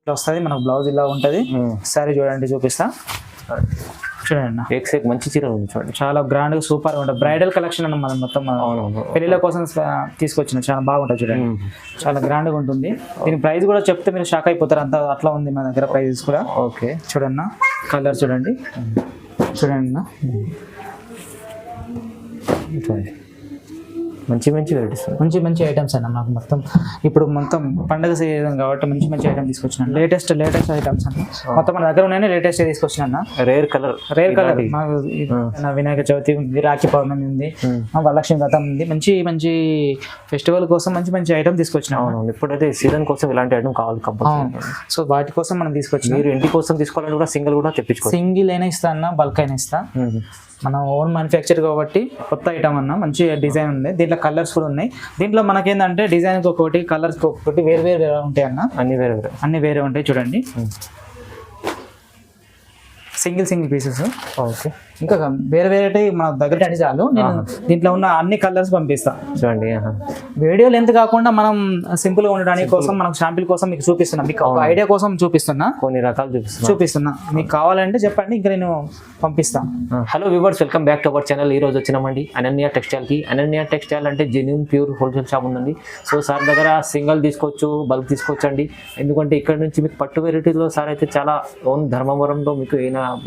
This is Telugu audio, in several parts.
ఇట్లా వస్తుంది మనకు బ్లౌజ్ ఇలా ఉంటుంది. సారీ చూడండి చూపిస్తా చూడండి ఎక్స్ మంచి చీర ఉంది చూడండి, చాలా గ్రాండ్ గా సూపర్ గా ఉంటుంది. బ్రైడల్ కలెక్షన్ అన్న మనం మొత్తం పెళ్లిళ్ళ కోసం తీసుకొచ్చిన చాలా బాగుంటుంది చూడండి, చాలా గ్రాండ్ గా ఉంటుంది. దీని ప్రైస్ కూడా చెప్తే మీరు షాక్ అయిపోతారు, అంత అట్లా ఉంది మన దగ్గర ప్రైజెస్ కూడా. ఓకే చూడన్నా కలర్ చూడండి చూడండి మంచి మంచి వెరైటీస్, మంచి మంచి ఐటమ్స్ అన్న మాకు మొత్తం. ఇప్పుడు మొత్తం పండుగ సీజన్ కాబట్టి మంచి మంచి ఐటమ్ తీసుకొచ్చిన, లేటెస్ట్ ఐటమ్స్ అన్న మొత్తం మన దగ్గర ఉన్నాయి. లేటెస్ట్ తీసుకొచ్చిన అన్న, రేర్ కలర్ మాకు వినాయక చవితి ఉంది, రాఖీ పౌర్ణమి ఉంది, వరలక్ష్మి వ్రతం ఉంది. మంచి మంచి ఫెస్టివల్ కోసం మంచి మంచి ఐటమ్ తీసుకొచ్చిన. ఇప్పుడైతే సీజన్ కోసం ఇలాంటి ఐటమ్ కావాలి కంపల్సరీ. సో వాటి కోసం మనం తీసుకొచ్చిన. మీరు ఇంటి కోసం తీసుకోవాలంటే కూడా సింగిల్ కూడా తెప్పించుకో, సింగిల్ అయినా ఇస్తా అన్న, బల్క్ అయినా ఇస్తా. మనం ఓన్ మ్యానుఫ్యాక్చర్ కాబట్టి కొత్త ఐటమ్ అన్న, మంచి డిజైన్ ఉంది. దీంట్లో కలర్స్ కూడా ఉన్నాయి. దీంట్లో మనకేంటంటే డిజైన్ ఒకటి కలర్స్ ఒకటి వేరు వేరు ఉంటాయి అన్న, అన్ని వేరే ఉంటాయి చూడండి. Single pieces. ఓకే, ఇంకా వేరే వేరే మన దగ్గర అంటే చాలు. నేను దీంట్లో ఉన్న అన్ని కలర్స్ పంపిస్తాను చూడండి. వీడియో లెంత్ కాకుండా మనం సింపుల్ గా ఉండడానికి కోసం మనకు షాంపిల్ కోసం మీకు చూపిస్తున్నా, మీకు ఒక ఐడియా కోసం చూపిస్తున్నా, కొన్ని రకాలు చూపిస్తున్నా. మీకు కావాలంటే చెప్పండి, ఇంకా నేను పంపిస్తాను. Hello viewers, welcome back to our channel. ఈ రోజు వచ్చినామండి అనన్య టెక్స్టైల్ కి. అనన్య టెక్స్టైల్ అంటే జెన్యూన్ ప్యూర్ హోల్సేల్ షాప్ ఉందండి. సో సార్ దగ్గర సింగిల్ తీసుకోవచ్చు, బల్క్ తీసుకోవచ్చు అండి. ఎందుకంటే ఇక్కడ నుంచి మీకు పట్టు వెరైటీలో సార్ అయితే చాలా ఓన్ ధర్మవరంలో మీకు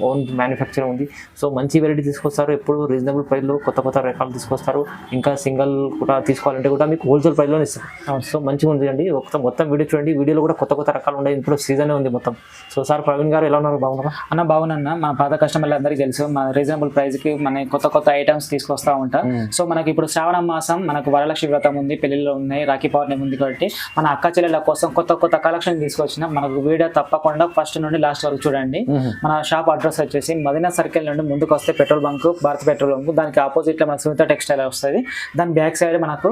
ఓన్ మ్యానుఫ్యాక్చర్ ఉంది. సో మంచి వెరైటీ తీసుకొస్తారు, ఎప్పుడు రీజనబుల్ ప్రైస్లో కొత్త రకాలు తీసుకొస్తారు. ఇంకా సింగిల్ కూడా తీసుకోవాలంటే కూడా మీకు హోల్సేల్ ప్రైస్లో ఇస్తారు. సో మంచిగా ఉంది అండి. మొత్తం వీడియో చూడండి, వీడియోలో కూడా కొత్త రకాలు ఉన్నాయి. ఇప్పుడు సీజన్ ఉంది మొత్తం. సో సార్ ప్రవీణ్ గారు ఎలా ఉన్నారు, బాగున్నారా అన్న? బాగున్నా. మన పాత కస్టమర్లు అందరికీ తెలుసు, మన రీజనబుల్ ప్రైస్కి మన కొత్త ఐటమ్స్ తీసుకొస్తా ఉంటా. సో మనకి ఇప్పుడు శ్రావణ మాసం, మనకు వరలక్ష్మి వ్రతం ఉంది, పెళ్లిళ్ళు ఉన్నాయి, రాఖీ పౌర్ణమి ఉంది కాబట్టి మన అక్క చెల్లెల కోసం కొత్త కలెక్షన్ తీసుకొచ్చిన. మనకు వీడియో తప్పకుండా ఫస్ట్ నుండి లాస్ట్ వరకు చూడండి. మన షాప్ అడ్రస్ వచ్చేసి మదీనా సర్కిల్ నుండి ముందుకు వస్తే petrol bunk, Bharat petrol bunk, దానికి ఆపోజిట్ లో మన సునీత టెక్స్టైల్ వస్తుంది. దాని బ్యాక్ సైడ్ మనకు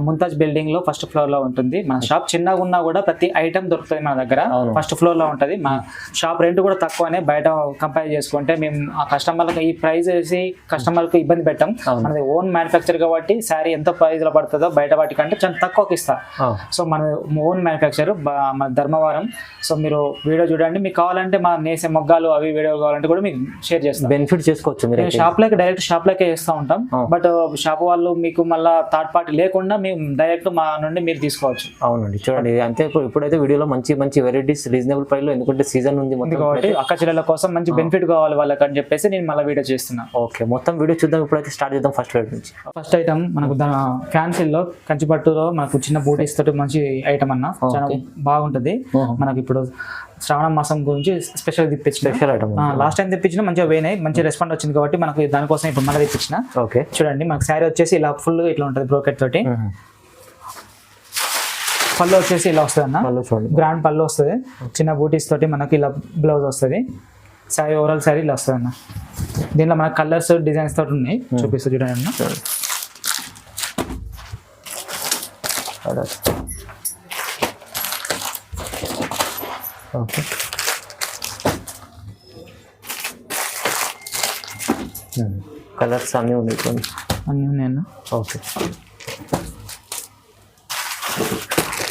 ముంతాజ్ బిల్డింగ్ లో ఫస్ట్ ఫ్లోర్ లో ఉంటుంది. మన షాప్ చిన్నగా ఉన్నా కూడా ప్రతి ఐటమ్ దొరుకుతుంది మన దగ్గర. ఫస్ట్ ఫ్లోర్ లో ఉంటుంది. మా షాప్ రెంట్ కూడా తక్కువనే, బయట కంపేర్ చేసుకుంటే. మేము ఆ కస్టమర్లకు ఈ ప్రైస్ వేసి కస్టమర్కు ఇబ్బంది పెట్టాం. మనది ఓన్ మ్యానుఫ్యాక్చర్ కాబట్టి శారీ ఎంత ప్రైస్ లో పడుతుందో బయట వాటికంటే చాలా తక్కువకి ఇస్తా. సో మన ఓన్ మ్యానుఫ్యాక్చర్ మన ధర్మవరం. సో మీరు వీడియో చూడండి, మీకు కావాలంటే మా నేసే మొగ్గాలు అవి వీడియో కావాలంటే కూడా మీకు షేర్ చేస్తాం, బెనిఫిట్ చేసుకోవచ్చు. మీరు షాప్ లోకి డైరెక్ట్ షాప్ లోకే వేస్తూ ఉంటాం. బట్ షాప్ వాళ్ళు మీకు మళ్ళీ థర్డ్ పార్టీ లేకుండా మేము డైరెక్ట్ మా నుండి మీరు తీసుకోవచ్చు. అవునండి, చూడండి. అంతే ఇప్పుడైతే వీడియోలో మంచి వెరైటీస్ రీజనబుల్ ప్రైస్ లో, ఎందుకంటే సీజన్ ఉంది కాబట్టి అక్క చెల్లెల కోసం మంచి బెనిఫిట్ కావాలి వాళ్ళకి అని చెప్పేసి నేను మళ్ళీ వీడియో చేస్తున్నా. ఓకే, మొత్తం వీడియో చూద్దాం. ఇప్పుడైతే స్టార్ట్ చేద్దాం. ఫస్ట్ ఐటమ్ మనకు ఫ్యాన్సీలో కంచిపట్టులో మనకు చిన్న బూటీస్ తోటి మంచి ఐటమ్ అన్న, చాలా బాగుంటుంది. మనకి ఇప్పుడు శ్రావణ మాసం గురించి స్పెషల్ ఐటమ్ లాస్ట్ టైం తెప్పించిన మంచిగా పోయినాయి, మంచి రెస్పాండ్ వచ్చింది కాబట్టి మనకు దానికోసం ఇప్పుడు మళ్ళీ తెప్పించిన. ఓకే, చూడండి మనకు శారీ వచ్చేసి ఇలా ఫుల్ ఇట్లా ఉంటుంది బ్రోకెట్ తోటి. పళ్ళు వచ్చేసి ఇలా వస్తుంది అన్న, గ్రాండ్ పళ్ళు వస్తుంది, చిన్న బూటీస్ తోటి మనకి ఇలా బ్లౌజ్ వస్తుంది. శారీ ఓవరాల్ శారీ ఇలా వస్తుంది అన్న. దీనిలో మనకు కలర్స్ డిజైన్స్ తోటి ఉన్నాయి, చూపిస్తూ చూడండి అన్న. ఓకే, కలర్స్ అన్నీ ఉన్నాయి అన్న. ఓకే,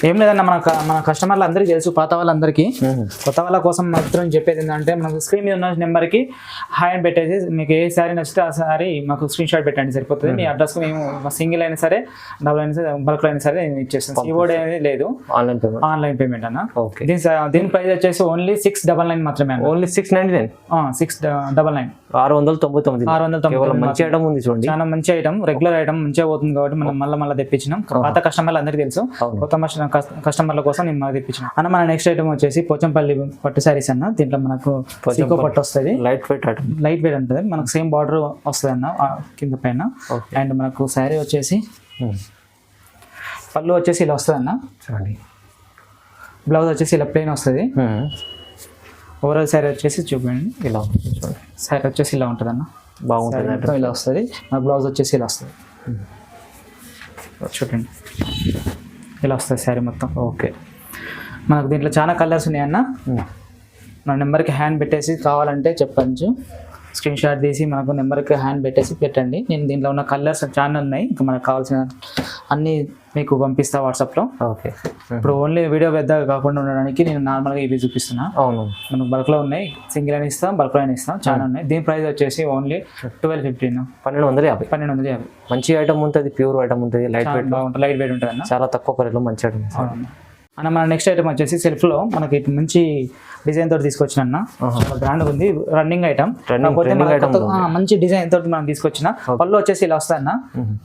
ఏం లేదన్న, మన కస్టమర్లు అందరికీ తెలుసు, పాత వాళ్ళందరికీ. కొత్త వాళ్ళ కోసం మాత్రం చెప్పేది ఏంటంటే, మనకు స్క్రీన్ మీద ఉన్న నెంబర్కి హాయ్ అని పెట్టేసి మీకు ఏ శారీ నచ్చితే ఆ శారీ మాకు స్క్రీన్ షాట్ పెట్టండి సరిపోతుంది. మీ అడ్రస్కి మేము సింగిల్ అయినా సరే, డబుల్ అయినా సరే, బల్క్లో అయినా సరే ఇచ్చేస్తాం. కీబోర్డ్ అనేది లేదు, ఆన్లైన్ పేమెంట్ అన్న. దీని ప్రైస్ వచ్చేసి ఓన్లీ 699 మాత్రమే. ఓన్లీ 699, 699, 699. మంచి ఐటమ్ ఉంది చూడండి, చాలా మంచి ఐటమ్, రెగ్యులర్ ఐటమ్ మంచిగా పోతుంది కాబట్టి మనం మళ్ళీ తెప్పించినాం. పాత కస్టమర్లు అందరికీ తెలుసు, కొత్త కస్టమర్ల కోసం నేను మాకు తెప్పించిన అన్న. మన నెక్స్ట్ ఐటమ్ వచ్చేసి పోచంపల్లి పట్టు శారీస్ అన్న. దీంట్లో మనకు పట్టు వస్తుంది, లైట్ వెయిట్ ఉంటుంది. మనకు సేమ్ బార్డర్ వస్తుంది అన్న కింద పైన. అండ్ మనకు శారీ వచ్చేసి పళ్ళు వచ్చేసి ఇలా వస్తుంది అన్న. బ్లౌజ్ వచ్చేసి ఇలా ప్లెయిన్ వస్తుంది. ఓవరాల్ శారీ వచ్చేసి చూడండి ఇలా ఉంటుంది. శారీ వచ్చేసి ఇలా ఉంటుంది అన్న, బాగుంటుంది. ఇలా వస్తుంది. మన బ్లౌజ్ వచ్చేసి ఇలా వస్తుంది, చూడండి ఇలా వస్తుంది శారీ మొత్తం. ఓకే, మనకు దీంట్లో చాలా కలర్స్ ఉన్నాయన్న. మన నెంబర్కి హ్యాండ్ పెట్టేసి కావాలంటే చెప్పచ్చు, స్క్రీన్ షాట్ తీసి మనకు నెంబర్కి హ్యాండ్ పెట్టేసి పెట్టండి. నేను దీంట్లో ఉన్న కలర్స్ చాలా ఉన్నాయి, ఇంకా మనకు కావాల్సిన అన్ని మీకు పంపిస్తా వాట్సాప్లో. ఓకే. ఇప్పుడు ఓన్లీ వీడియో పెద్దగా కాకుండా ఉండడానికి నేను నార్మల్గా ఇవి చూపిస్తున్నా. అవును, మనకు బల్క్లో ఉన్నాయి, సింగిల్ అని ఇస్తాం, బల్క్లో అని ఇస్తాం, చాలా ఉన్నాయి. దీని ప్రైస్ వచ్చేసి ఓన్లీ 1250. 1250. మంచి ఐటమ్ ఉంటుంది, ప్యూర్ ఐటమ్ ఉంటుంది, లైట్ వెయిట్ బాగుంటుంది, లైట్ వెయిట్ ఉంటుంది అన్న. చాలా తక్కువ ప్రైస్లో మంచి ఐటమ్. అన్న మన నెక్స్ట్ ఐటమ్ వచ్చేసి సెల్ఫ్లో మనకి ఇటు మంచి డిజైన్ తోటి తీసుకొచ్చిన అన్న. బ్రాండ్ ఉంది, రన్నింగ్ ఐటమ్, మంచి డిజైన్ తోటి మనం తీసుకొచ్చిన. పళ్ళు వచ్చేసి ఇలా వస్తాయి అన్న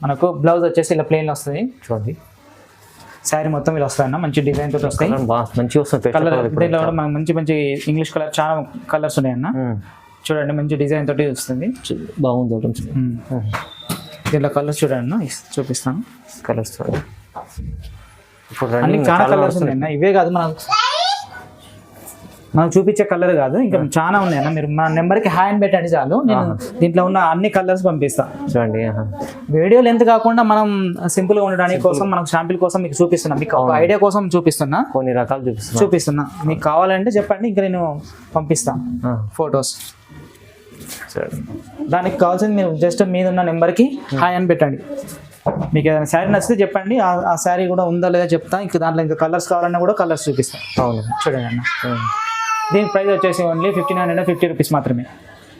మనకు. బ్లౌజ్ వచ్చేసి ఇలా ప్లెయిన్ వస్తుంది. చూడండి, శారీ మొత్తం ఇలా వస్తాయి అన్న, మంచి డిజైన్ తోటి వస్తాయి, మంచి వస్తుంది కలర్. దీంట్లో కూడా మనకు మంచి మంచి ఇంగ్లీష్ కలర్ చాలా కలర్స్ ఉన్నాయి అన్న. చూడండి, మంచి డిజైన్ తోటి వస్తుంది, బాగుంది. దీంట్లో కలర్స్ చూడండి అన్న, చూపిస్తాను. కలర్స్ అన్ని చాలా కలర్స్ ఉన్నాయి అన్న. ఇవే కాదు మనం చూపించే కలర్ కాదు, ఇంకా చాలా ఉన్నాయి అన్న. మీరు మా నెంబర్కి హాయ్ అని పెట్టండి చాలు, నేను దీంట్లో ఉన్న అన్ని కలర్స్ పంపిస్తాను. చూడండి, వీడియో లెంత్ కాకుండా మనం సింపుల్ గా ఉండడానికి కోసం మనం శాంపిల్ కోసం మీకు చూపిస్తున్నా, మీకు ఒక ఐడియా కోసం చూపిస్తున్నా, కొన్ని రకాలు చూపిస్తున్నా. మీకు కావాలంటే చెప్పండి, ఇంకా నేను పంపిస్తాను ఫొటోస్. దానికి కావాల్సింది మీరు జస్ట్ మీద ఉన్న నెంబర్కి హాయ్ అని పెట్టండి. మీకు ఏదైనా శారీ నచ్చితే చెప్పండి, ఆ శారీ కూడా ఉందా లేదా చెప్తా. ఇంకా దాంట్లో ఇంకా కలర్స్ కావాలన్నా కూడా కలర్స్ చూపిస్తాను. అవును, చూడండి అన్న. దీని ప్రైస్ వచ్చేసి ఓన్లీ 1550 రూపీస్ మాత్రమే.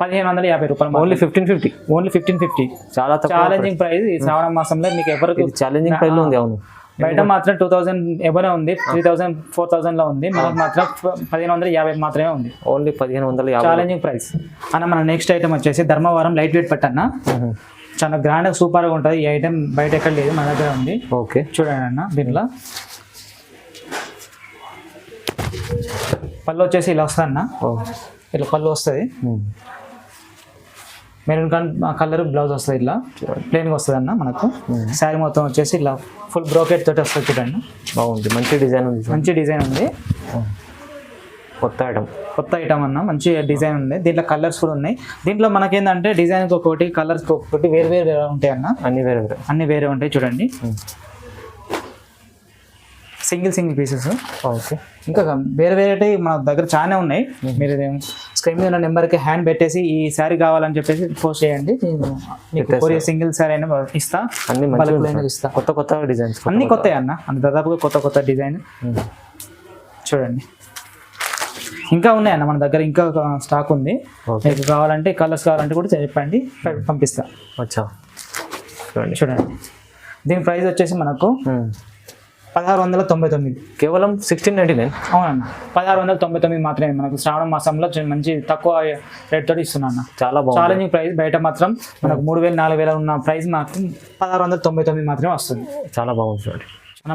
1550 రూపాయలు. ఓన్లీ 1550. చాలా ఛాలెంజింగ్ ప్రైస్. ఈ శ్రావణ మాసంలో మీకు ఎవరికి ఛాలెంజింగ్ ప్రైస్ ఉంది. అవును, బయట మాత్రం 2000 ఎవరే ఉంది, 3000 4000 లో ఉంది. మనకు మాత్రం 1550 మాత్రమే ఉంది. ఓన్లీ 1550 ఛాలెంజింగ్ ప్రైస్ అన్న. మన నెక్స్ట్ ఐటమ్ వచ్చేసి ధర్మవరం లైట్ వెయిట్ పట్టు అన్న. చాలా గ్రాండ్ గా సూపర్ గా ఉంటుంది. ఈ ఐటమ్ బయట ఎక్కడ లేదు, మన దగ్గర ఉంది. ఓకే, చూడండి అన్న. దీంట్లో పళ్ళు వచ్చేసి ఇలా వస్తుంది అన్న, ఇట్లా పళ్ళు వస్తుంది. మెరూన్ కలర్ బ్లౌజ్ వస్తుంది, ఇట్లా ప్లెయిన్గా వస్తుంది అన్న మనకు. శారీ మొత్తం వచ్చేసి ఇలా ఫుల్ బ్రోకెట్ తోటి వస్తుంది. చూడండి, బాగుంది, మంచి డిజైన్ ఉంది. కొత్త ఐటమ్ అన్న, మంచి డిజైన్ ఉంది. దీంట్లో కలర్స్ కూడా ఉన్నాయి. దీంట్లో మనకేంటంటే డిజైన్ ఒకటి, కలర్స్ ఒకటి, వేరే ఉంటాయి అన్న. అన్ని వేరే ఉంటాయి. చూడండి, సింగిల్ పీసెస్. ఓకే, ఇంకా వేరే మన దగ్గర చాలా ఉన్నాయి. మీరు స్క్రీన్ మీద ఉన్న నెంబర్కి హ్యాండ్ పెట్టేసి ఈ శారీ కావాలని చెప్పేసి పోస్ట్ చేయండి. మీకు సింగిల్ శారీ అయినా ఇస్తా, ఇస్తా. కొత్త డిజైన్స్ అన్ని కొత్త అన్న, దాదాపుగా కొత్త డిజైన్. చూడండి, ఇంకా ఉన్నాయి అన్న మన దగ్గర, ఇంకా స్టాక్ ఉంది. మీకు కావాలంటే కలర్స్ కావాలంటే కూడా చెప్పండి, పంపిస్తా. చూడండి, దీని ప్రైస్ వచ్చేసి మనకు 1699. కేవలం 1699. అవునన్న, 1699 మాత్రమే. మనకు శ్రావణ మాసంలో మంచి తక్కువ రేట్ తోటి ఇస్తున్నా. చాలా బాగుంది. Challenging price. బయట మాత్రం మనకు 3000 4000 ఉన్న ప్రైస్ మాత్రం 1699 మాత్రమే వస్తుంది. చాలా బాగుంది. చూడండి,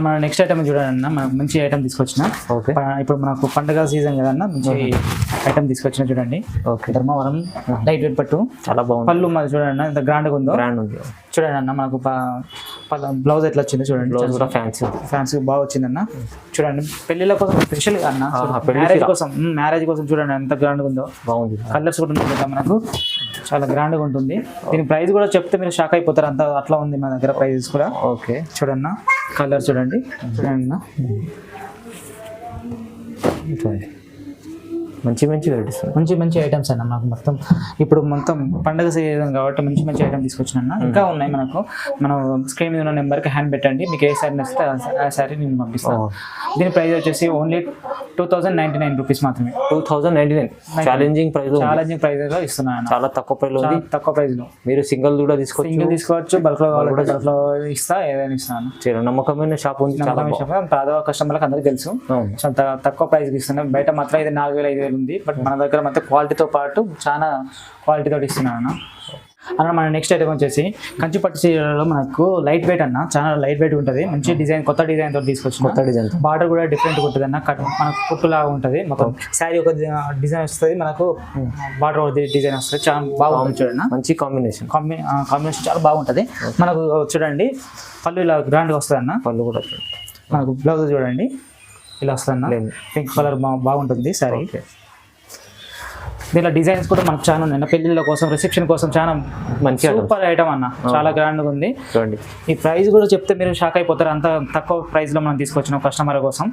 మన నెక్స్ట్ ఐటమ్ చూడండి అన్న, మనకు మంచి ఐటమ్ తీసుకొచ్చిన. ఇప్పుడు మనకు పండుగ సీజన్ కదన్న, మంచి ఐటమ్ తీసుకొచ్చిన. చూడండి, ధర్మవరం లైట్ వెయిట్ పట్టు, చాలా బాగుంది. పళ్ళు మాది చూడండి అన్న, ఎంత గ్రాండ్గా ఉందో. చూడండి అన్న, మనకు బ్లౌజ్ ఎట్లా వచ్చింది చూడండి. బ్లౌజ్ కూడా ఫ్యాన్సీ బాగా వచ్చిందన్న. చూడండి, పెళ్లిళ్ళ కోసం స్పెషల్ అన్న, మ్యారేజ్ కోసం చూడండి ఎంత గ్రాండ్గా ఉందో. బాగుంది. కలర్స్ కూడా ఉంటుంది కదా మనకు, చాలా గ్రాండ్గా ఉంటుంది. దీని ప్రైస్ కూడా చెప్తే మీరు షాక్ అయిపోతారు, అంత అట్లా ఉంది మన దగ్గర ప్రైజెస్ కూడా. ఓకే, చూడన్నా, కలర్ చూడండి. మంచి మంచి ఐటమ్స్ అన్న మనకు. ఇప్పుడు మొత్తం పండుగ సీజన్ కాబట్టి మంచి ఐటమ్ తీసుకొచ్చిన. ఇంకా ఉన్నాయి మనకు. మనం స్క్రీన్ మీద ఉన్న నెంబర్కి హ్యాండ్ పెట్టండి, మీకు ఏ శారీ నచ్చితే ఆ శారీ నేను పంపిస్తాను. దీని ప్రైస్ వచ్చేసి ఓన్లీ 2099 రూపీస్ మాత్రమే. 2099 ఛాలెంజింగ్ ప్రైస్ లో ఇస్తున్నాను. చాలా తక్కువ ప్రైస్ లో మీరు సింగిల్ కూడా తీసుకోవచ్చు, బల్క్ లో కావాలి బల్క్ లో ఇస్తా, ఏదైనా ఇస్తాను. నమ్మకమైన షాప్ ఉంది, పేదవా కస్టమర్లకు అందరికీ తెలుసు. చాలా తక్కువ ప్రైస్ ఇస్తున్నాను. బయట మాత్రం ఇది 4000 5000 ఉంది, బట్ మన దగ్గర మాత్రం క్వాలిటీతో పాటు చాలా క్వాలిటీతో ఇస్తున్నాను అన్న. మన నెక్స్ట్ ఐటమ్ వచ్చేసి కంచి పట్టు చీరలలో మనకు లైట్ వెయిట్ అన్న, చాలా లైట్ వెయిట్ ఉంటుంది. మంచి డిజైన్, కొత్త డిజైన్ తోటి తీసుకొచ్చి. కొత్త డిజైన్, బార్డర్ కూడా డిఫరెంట్ ఉంటుంది అన్న. మనకు కుట్టులాగా ఉంటుంది. మొత్తం శారీ ఒక డిజైన్ వస్తుంది, మనకు బార్డర్ ఒక డిజైన్ వస్తుంది. చాలా బాగుంటుంది. చూడండి, మంచి కాంబినేషన్ చాలా బాగుంటుంది మనకు. చూడండి, పళ్ళు ఇలా గ్రాండ్గా వస్తుంది అన్న. పళ్ళు కూడా మనకు బ్లౌజ్ చూడండి ఇలా వస్తుంది అన్న. పింక్ కలర్ బాగుంటుంది శారీ. దీనిలో డిజైన్స్ కూడా మనకు చాలా ఉన్నాయి అన్న. పెళ్లిళ్ళ కోసం, రిసెప్షన్ కోసం చాలా మంచి సూపర్ ఐటమ్ అన్న, చాలా గ్రాండ్గా ఉంది. చూడండి ఈ ప్రైస్ కూడా చెప్తే మీరు షాక్ అయిపోతారు, అంత తక్కువ ప్రైస్ లో మనం తీసుకొచ్చిన కస్టమర్ కోసం.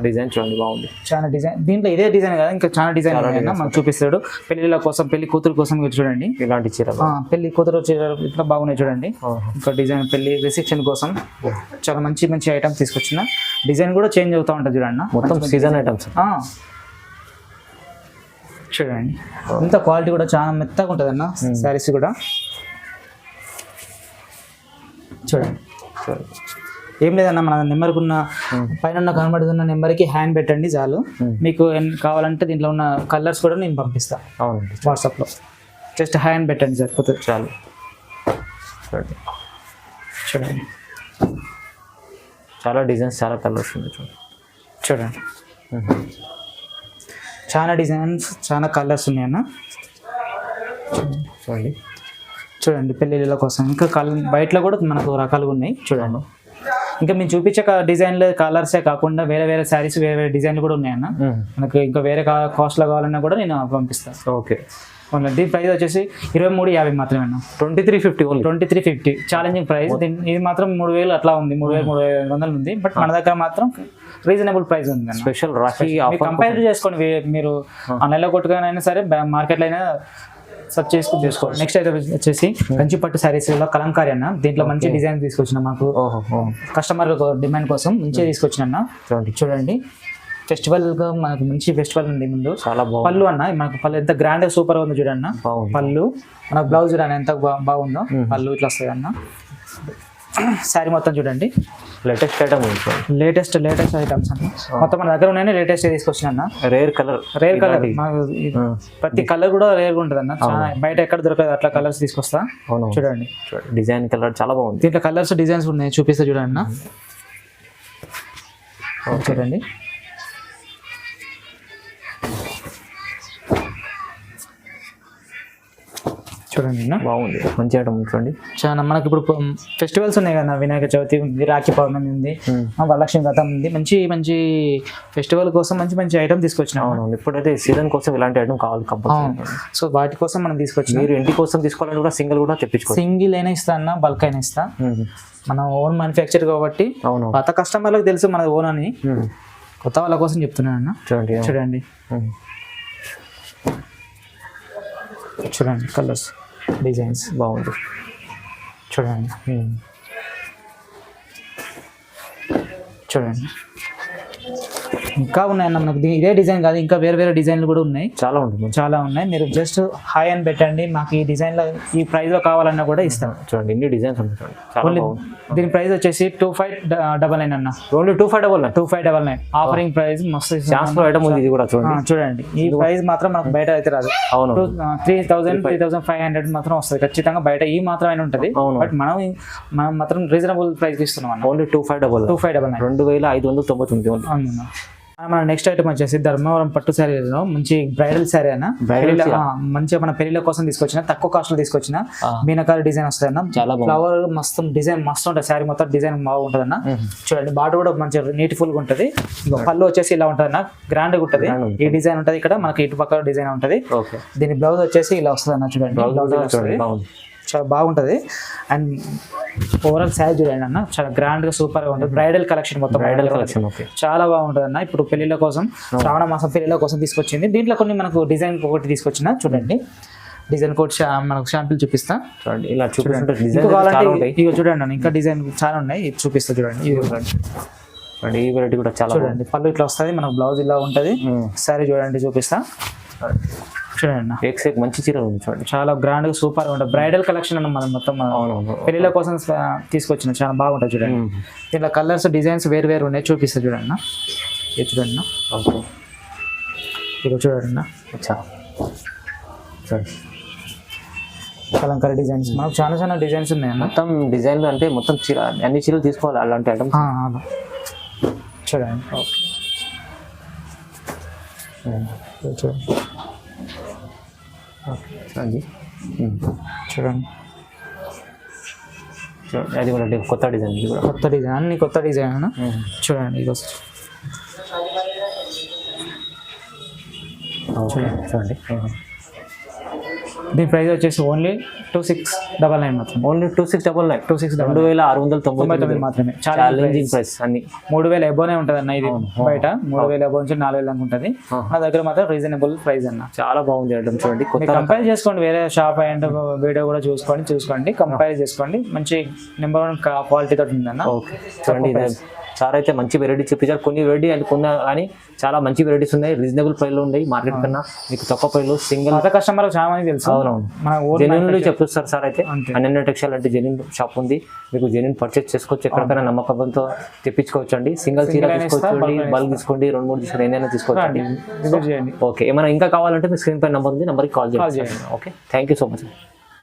డిజైన్ చూడండి బాగుంది, చాలా డిజైన్. దీంట్లో ఇదే డిజైన్ కదా, ఇంకా చాలా డిజైన్ మనకు చూపిస్తాడు. పెళ్లిళ్ళ కోసం, పెళ్లి కూతురు కోసం మీరు చూడండి, ఇలాంటి చీర పెళ్లి కూతురు చీరలు ఇట్లా బాగున్నాయి చూడండి. ఇంకా డిజైన్ పెళ్లి రిసెప్షన్ కోసం చాలా మంచి మంచి ఐటమ్స్ తీసుకొచ్చిన. డిజైన్ కూడా చేంజ్ అవుతూ ఉంటుంది చూడండి, మొత్తం సీజన్ ఐటమ్స్ చూడండి. ఇంత క్వాలిటీ కూడా చాలా మెత్తగా ఉంటుంది అన్న శారీస్ కూడా. చూడండి ఏం లేదన్న, మన నెంబర్కి ఉన్న పైన కనబడుతున్న నెంబర్కి హ్యాండ్ పెట్టండి చాలు. మీకు కావాలంటే దీంట్లో ఉన్న కలర్స్ కూడా నేను పంపిస్తాను వాట్సాప్లో. జస్ట్ హ్యాండ్ పెట్టండి సరిపోతుంది చాలు. చూడండి చూడండి చాలా డిజైన్స్, చాలా కలర్స్ ఉన్నాయి చూడండి. చాలా డిజైన్స్, చాలా కలర్స్ ఉన్నాయన్న. చూడండి చూడండి పెళ్ళిళ్ళ కోసం ఇంకా బయటలో కూడా మనకు రకాలుగా ఉన్నాయి చూడండి. ఇంకా మేము చూపించే డిజైన్లు కలర్సే కాకుండా వేరే వేరే శారీస్ వేరే వేరే డిజైన్లు కూడా ఉన్నాయన్న. మనకు ఇంకా వేరే కాస్ట్లో కావాలన్నా కూడా నేను పంపిస్తాను. ఓకే, దీని ప్రైస్ వచ్చేసి 2350 మాత్రమే అన్న. 2350 ఓన్లీ. 2350 challenging price. ఇది మాత్రం 3000 అట్లా ఉంది, 3500 ఉంది. బట్ మన దగ్గర మాత్రం రీజనబుల్ ప్రైస్ ఉంది. స్పెషల్ రాఖీ కంపేర్ చేసుకోండి, మీరు ఆన్లైన్లో కొట్టుకైనా సరే మార్కెట్లో అయినా సర్చ్ చేసుకుని చేసుకోండి. నెక్స్ట్ అయితే వచ్చేసి కంచి పట్టు శారీస్లో కలంకారీ అన్న. దీంట్లో మంచి డిజైన్ తీసుకొచ్చిన, మాకు కస్టమర్ డిమాండ్ కోసం మంచిగా తీసుకొచ్చిన అన్న. చూడండి ఫెస్టివల్ గా మనకు మంచి ఫెస్టివల్ ఉంది ముందు. చాలా బాగుంది. పళ్ళు అన్న, మనకు పళ్ళు ఎంత గ్రాండ్ సూపర్ ఉంది చూడన్న. పళ్ళు మన బ్లౌజ్ చూడండి ఎంత బాగుందో. పళ్ళు ఇట్లా వస్తుంది అన్న. శారీ మొత్తం చూడండి లేటెస్ట్ ఐటమ్, లేటెస్ట్ ఐటమ్స్ అన్న. మొత్తం మన దగ్గర ఉన్నాయి, లేటెస్ట్ తీసుకొచ్చిన అన్న. రేర్ కలర్ ప్రతి కలర్ కూడా రేర్ ఉంటుంది అన్న. బయట ఎక్కడ దొరకదు అట్లా కలర్స్ తీసుకొస్తా. చూడండి డిజైన్ కలర్ చాలా బాగుంది. దీంట్లో కలర్స్ డిజైన్స్ ఉన్నాయి, చూపిస్తా చూడండి అన్న. చూడండి చూడండి బాగుంది, మంచి ఐటమ్ చూడండి. చాలా మనకి ఇప్పుడు ఫెస్టివల్స్ ఉన్నాయి కదా, వినాయక చవితి ఉంది, రాఖీ పౌర్ణమి ఉంది, వరలక్ష్మి వ్రతం ఉంది. మంచి మంచి ఫెస్టివల్ కోసం మంచి మంచి ఐటమ్ తీసుకొచ్చినాం. ఇప్పుడైతే సీజన్ కోసం ఇలాంటి ఐటమ్ కావాలి కంపల్సరీ. సో వాటి కోసం మనం తీసుకొచ్చాం. మీరు ఇంటి కోసం తీసుకోవాలని కూడా సింగిల్ కూడా తెప్పించుకోవచ్చు. సింగిల్ అయినా ఇస్తా అన్న, బల్క్ అయినా ఇస్తా. మనం ఓన్ మ్యానుఫ్యాక్చర్ కాబట్టి పాత కస్టమర్లకు తెలుసు మనది ఓన్ అని. కొత్త వాళ్ళ కోసం చెప్తున్నాను అన్న. చూడండి చూడండి చూడండి కలర్స్ డిజైన్స్ బాగుంది చూడండి. చూడండి ఇంకా ఉన్నాయన్న మనకు. ఇదే డిజైన్ కాదు, ఇంకా వేరే వేరే డిజైన్లు కూడా ఉన్నాయి, చాలా ఉన్నాయి. మీరు జస్ట్ హాయ్ అని పెట్టండి, మాకు ఈ డిజైన్లో ఈ ప్రైస్లో కావాలన్నా కూడా ఇస్తాం. చూడండి ఎన్ని డిజైన్స్ ఉన్నాయి. దీని ప్రైస్ వచ్చేసి 2599 అన్న. Only 2599 offering price. మస్తు ఐటమ్ ఉంది ఇది కూడా చూడండి. ఈ ప్రైస్ మాత్రం మనకు బయట అయితే రాదు. 3500 మాత్రం వస్తుంది ఖచ్చితంగా, బయట ఈ మాత్రమే ఉంటుంది. బట్ మనం మాత్రం రీజనబుల్ ప్రైస్ ఇస్తున్నాం అన్న. ఓన్లీ 2599 2599. మన నెక్స్ట్ ఐటమ్ వచ్చేసి ధర్మవరం పట్టు శారీలో మంచి బ్రైడల్ శారీ అన్న. మంచిగా మన పెళ్లిళ్ళ కోసం తీసుకొచ్చిన, తక్కువ కాస్ట్ లో తీసుకొచ్చిన మీనకారి డిజైన్ వస్తుంది అన్న. ఫ్లవర్ మస్తు డిజైన్ మస్తు ఉంటుంది. శారీ మొత్తం డిజైన్ బాగుంటుంది అన్న. చూడండి బార్డర్ కూడా మంచిగా నీట్ఫుల్ గా ఉంటుంది. పళ్ళు వచ్చేసి ఇలా ఉంటుంది అన్న, గ్రాండ్ గా ఉంటుంది. ఈ డిజైన్ ఉంటుంది ఇక్కడ మనకి ఇటు పక్క డిజైన్ ఉంటుంది. దీని బ్లౌజ్ వచ్చేసి ఇలా వస్తుంది అన్న. చూడండి బ్లౌజ్ చాలా బాగుంటుంది. అండ్ ఓవరాల్ శారీ చూడండి అన్న, చాలా గ్రాండ్ గా సూపర్ గా ఉంటుంది. బ్రైడల్ కలెక్షన్ మొత్తం చాలా బాగుంటుంది అన్న. ఇప్పుడు పెళ్లిళ్ళ కోసం, శ్రావణ మాసం పెళ్లిళ్ళ కోసం తీసుకొచ్చింది. దీంట్లో కొన్ని మనకు డిజైన్ ఒకటి తీసుకొచ్చిన. చూడండి డిజైన్ కోట్ మనకు షాంపిల్ చూపిస్తా. చూడండి ఇలా చూపిస్తుంటే ఇవి చూడండి అన్న, ఇంకా డిజైన్ చాలా ఉన్నాయి, ఇది చూపిస్తా చూడండి. ఈ వెరైటీ కూడా చాలా చూడండి. పళ్ళు ఇట్లా వస్తుంది, మనకు బ్లౌజ్ ఇలా ఉంటుంది. శారీ చూడండి చూపిస్తా. చూడండి మంచి చీర ఉంది చూడండి, చాలా గ్రాండ్ గా సూపర్ గా ఉంటుంది. బ్రైడల్ కలెక్షన్ అన్న మనం మొత్తం పెళ్లిళ్ళ కోసం తీసుకొచ్చిన, చాలా బాగుంటుంది చూడండి. దీంట్లో కలర్స్ డిజైన్స్ వేరు వేరు ఉన్నాయి, చూపిస్తా చూడండి. ఇది చూడండి, ఇక చూడండి. కలంకారీ డిజైన్స్ మనకు చాలా చాలా డిజైన్స్ ఉన్నాయి. మొత్తం డిజైన్లు అంటే మొత్తం చీర, అన్ని చీరలు తీసుకోవాలి అలాంటి ఐటమ్. చూడండి చూడండి చూడండి అది కూడా కొత్త డిజైన్, ఇది కూడా కొత్త డిజైన్, అన్ని కొత్త డిజైన్ అన్న. చూడండి ఇది చూడండి దీని ప్రైస్ వచ్చేసి ఓన్లీ 2699 మాత్రం. ఓన్లీ 2699, 2699 2699 మాత్రమే. ఛాలెంజింగ్ ప్రైస్ అన్ని 3000 ఎబోనే ఉంటుంది అన్న ఇది. బయట 3000 ఎబో నుంచి 4000 దాకా ఉంటుంది. నా దగ్గర మాత్రం రీజనబుల్ ప్రైస్ అన్న. చాలా బాగుంది ఐటమ్ చూడండి. కంపేర్ చేసుకోండి, వేరే షాప్ అండ్ వీడియో కూడా చూసుకోండి, కంపేర్ చేసుకోండి. మంచి నెంబర్ 1 క్వాలిటీ తోటి ఉందన్న. ఓకే చూడండి, సార్ అయితే మంచి వెరైటీ చూపించారు. కొన్ని వెరైటీ అనుకున్నా కానీ చాలా మంచి వెరైటీస్ ఉన్నాయి, రీజనబుల్ ప్రైస్ లో ఉన్నాయి. మార్కెట్ కన్నా మీకు తక్కువ ప్రైస్ లో సింగిల్ కస్టమర్ చాలా మంది తెలుసు. జెన్యూన్ చెప్తారు సార్. అయితే అనన్య టెక్స్టైల్ అంటే జెన్యూన్ షాప్ ఉంది, మీకు జెన్యూన్ పర్చేస్ చేసుకోవచ్చు, ఎక్కడికైనా నమ్మకంతో తెప్పించుకోవచ్చు అండి. సింగిల్ చీర తీసుకోవచ్చు, బల్క్ తీసుకోండి, 2-3 తీసుకోండి, ఏదైనా తీసుకోవచ్చు. ఓకే, ఏమైనా ఇంకా కావాలంటే మీ స్క్రీన్ పై నెంబర్ ఉంది, నెంబర్కి కాల్ చేయండి. Okay, thank you so much.